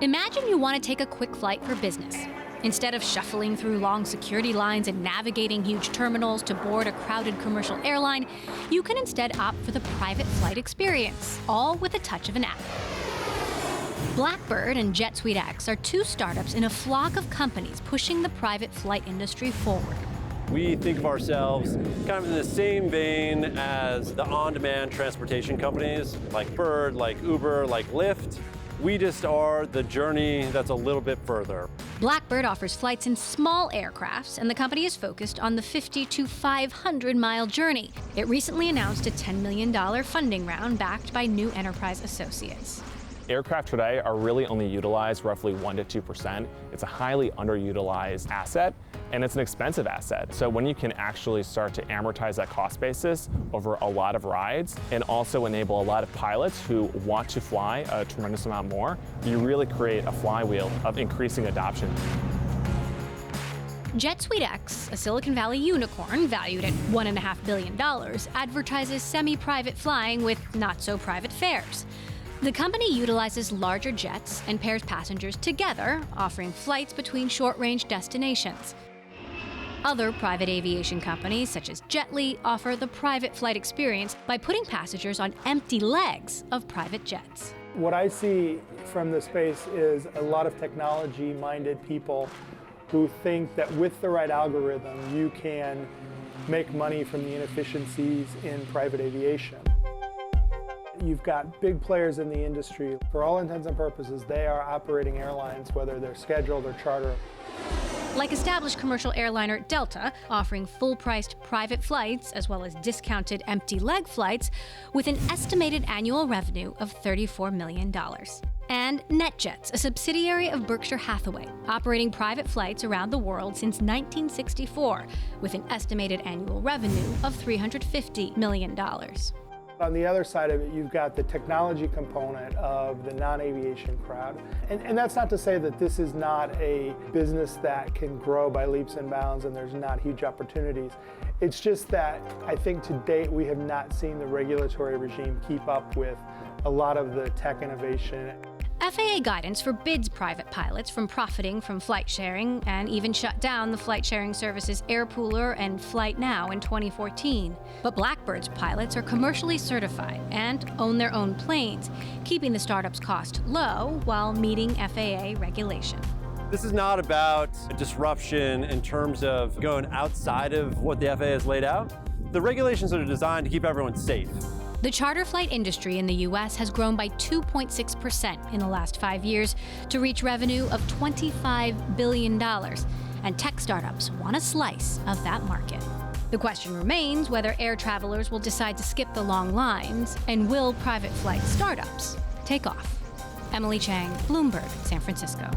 Imagine you want to take a quick flight for business. Instead of shuffling through long security lines and navigating huge terminals to board a crowded commercial airline, you can instead opt for the private flight experience, all with a touch of an app. Blackbird and JetSuiteX are two startups in a flock of companies pushing the private flight industry forward. We think of ourselves kind of in the same vein as the on-demand transportation companies like Bird, like Uber, like Lyft. We just are the journey that's a little bit further. Blackbird offers flights in small aircrafts, and the company is focused on the 50 to 500-mile journey. It recently announced a $10 million funding round backed by New Enterprise Associates. Aircraft today are really only utilized roughly 1% to 2%. It's a highly underutilized asset, and it's an expensive asset. So when you can actually start to amortize that cost basis over a lot of rides and also enable a lot of pilots who want to fly a tremendous amount more, you really create a flywheel of increasing adoption. JetSuiteX, a Silicon Valley unicorn valued at $1.5 billion, advertises semi-private flying with not-so-private fares. The company utilizes larger jets and pairs passengers together, offering flights between short-range destinations. Other private aviation companies, such as Jettly, offer the private flight experience by putting passengers on empty legs of private jets. What I see from the space is a lot of technology-minded people who think that with the right algorithm, you can make money from the inefficiencies in private aviation. You've got big players in the industry. For all intents and purposes, they are operating airlines, whether they're scheduled or charter. Like established commercial airliner Delta, offering full-priced private flights as well as discounted empty leg flights with an estimated annual revenue of $34 million. And NetJets, a subsidiary of Berkshire Hathaway, operating private flights around the world since 1964 with an estimated annual revenue of $350 million. On the other side of it, you've got the technology component of the non-aviation crowd. And that's not to say that this is not a business that can grow by leaps and bounds and there's not huge opportunities. It's just that I think to date we have not seen the regulatory regime keep up with a lot of the tech innovation. FAA guidance forbids private pilots from profiting from flight sharing and even shut down the flight sharing services Airpooler and FlightNow in 2014. But Blackbird's pilots are commercially certified and own their own planes, keeping the startup's cost low while meeting FAA regulation. This is not about disruption in terms of going outside of what the FAA has laid out. The regulations are designed to keep everyone safe. The charter flight industry in the U.S. has grown by 2.6% in the last 5 years to reach revenue of $25 billion, and tech startups want a slice of that market. The question remains whether air travelers will decide to skip the long lines, and will private flight startups take off? Emily Chang, Bloomberg, San Francisco.